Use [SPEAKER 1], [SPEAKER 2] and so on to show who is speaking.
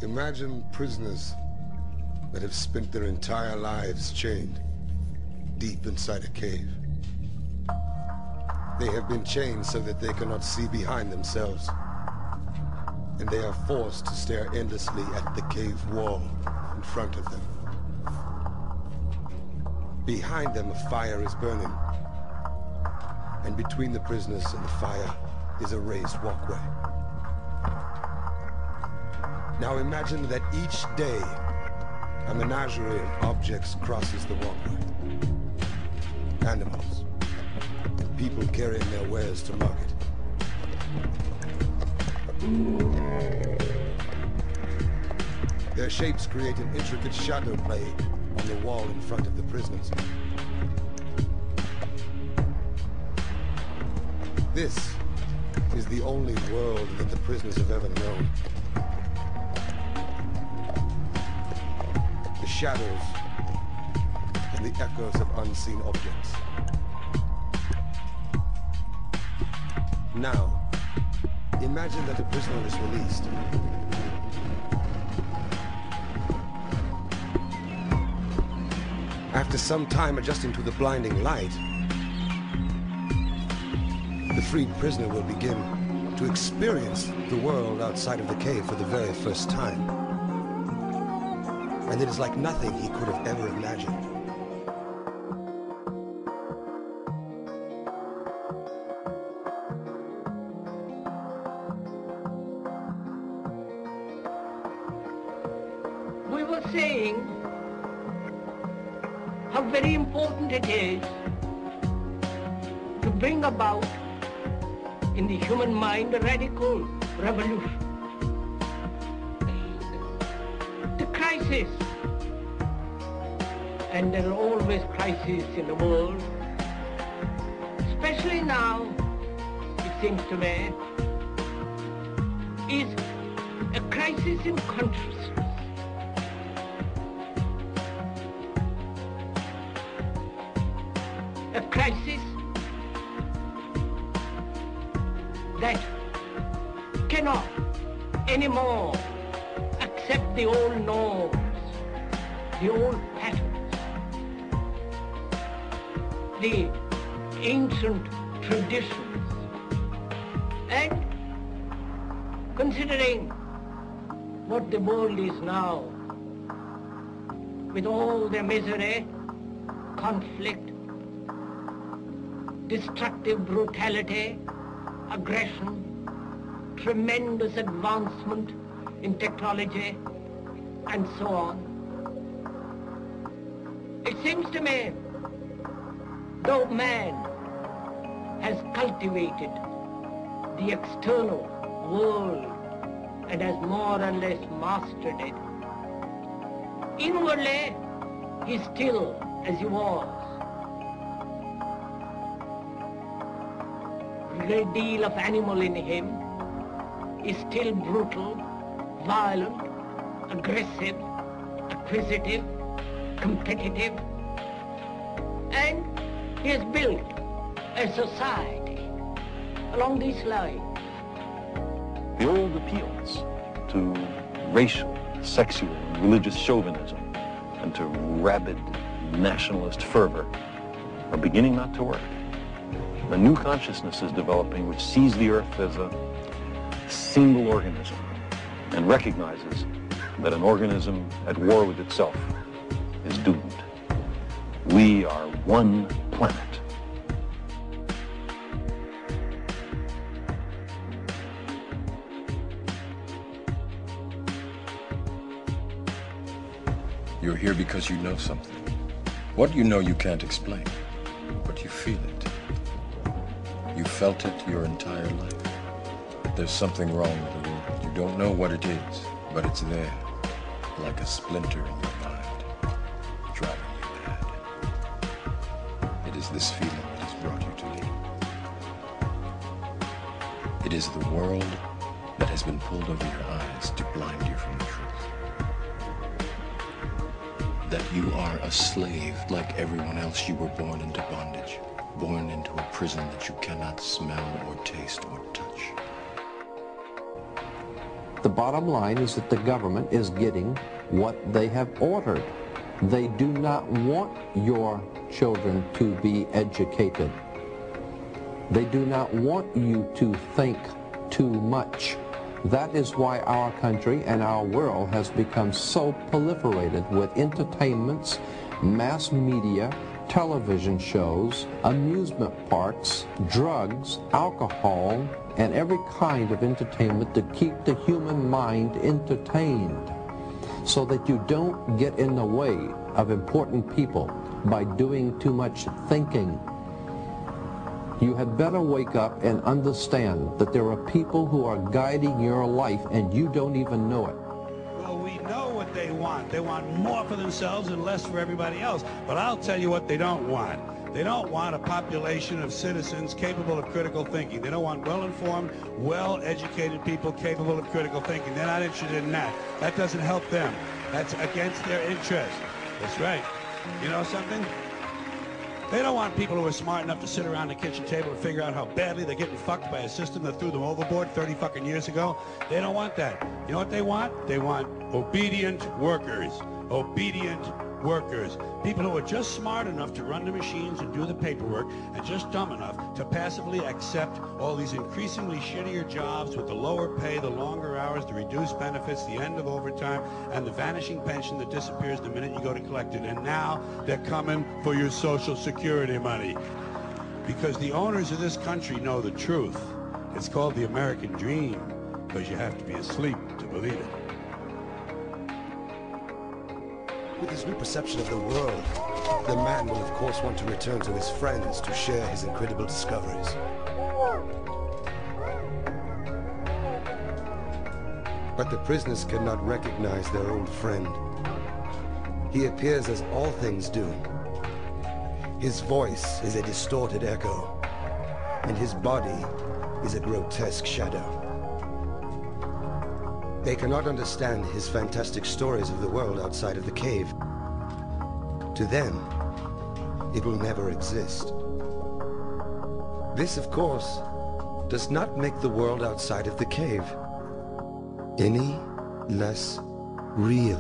[SPEAKER 1] Imagine prisoners that have spent their entire lives chained deep inside a cave. They have been chained so that they cannot see behind themselves, and they are forced to stare endlessly at the cave wall in front of them. Behind them, a fire is burning, and between the prisoners and the fire is a raised walkway. Now imagine that each day, a menagerie of objects crosses the walkway. Animals, people carrying their wares to market. Their shapes create an intricate shadow play on the wall in front of the prisoners. This is the only world that the prisoners have ever known. The shadows and the echoes of unseen objects. Now, imagine that the prisoner is released. After some time adjusting to the blinding light, the freed prisoner will begin to experience the world outside of the cave for the very first time. And it is like nothing he could have ever imagined.
[SPEAKER 2] We were saying how very important it is to bring about in the human mind a radical revolution. The crisis, and there are always crises in the world, especially now, it seems to me, is a crisis in consciousness. A crisis that cannot anymore accept the old norms, the old patterns, the ancient traditions, and considering what the world is now, with all the misery, conflict, destructive brutality, aggression, tremendous advancement in technology, and so on. It seems to me, though man has cultivated the external world and has more or less mastered it, inwardly he's still as he was. A great deal of animal in him is still brutal, violent, aggressive, acquisitive, competitive, and he has built a society along these lines.
[SPEAKER 3] The old appeals to racial, sexual, and religious chauvinism and to rabid nationalist fervor are beginning not to work. A new consciousness is developing which sees the earth as a single organism and recognizes that an organism at war with itself is doomed. We are one planet.
[SPEAKER 4] You're here because you know something. What you know you can't explain, but you feel it. You felt it your entire life. There's something wrong with the world. You don't know what it is, but it's there, like a splinter in your mind, driving you mad. It is this feeling that has brought you to me. It is the world that has been pulled over your eyes to blind you from the truth. That you are a slave like everyone else. You were born into bondage, born into a prison that you cannot smell or taste or touch.
[SPEAKER 5] The bottom line is that the government is getting what they have ordered. They do not want your children to be educated. They do not want you to think too much. That is why our country and our world has become so proliferated with entertainments, mass media, television shows, amusement parks, drugs, alcohol, and every kind of entertainment to keep the human mind entertained, so that you don't get in the way of important people by doing too much thinking. You had better wake up and understand that there are people who are guiding your life and you don't even know it.
[SPEAKER 6] Well, we know what they want. They want more for themselves and less for everybody else. But I'll tell you what they don't want. They don't want a population of citizens capable of critical thinking. They don't want well-informed, well-educated people capable of critical thinking. They're not interested in that. That doesn't help them. That's against their interest. That's right. You know something? They don't want people who are smart enough to sit around the kitchen table and figure out how badly they're getting fucked by a system that threw them overboard 30 fucking years ago. They don't want that. You know what they want? They want obedient workers. Obedient workers. People who are just smart enough to run the machines and do the paperwork, and just dumb enough to passively accept all these increasingly shittier jobs with the lower pay, the longer hours, the reduced benefits, the end of overtime, and the vanishing pension that disappears the minute you go to collect it. And now they're coming for your Social Security money. Because the owners of this country know the truth. It's called the American dream, because you have to be asleep to believe it.
[SPEAKER 1] With his new perception of the world, the man will of course want to return to his friends to share his incredible discoveries. But the prisoners cannot recognize their old friend. He appears as all things do. His voice is a distorted echo, and his body is a grotesque shadow. They cannot understand his fantastic stories of the world outside of the cave. To them, it will never exist. This, of course, does not make the world outside of the cave any less real.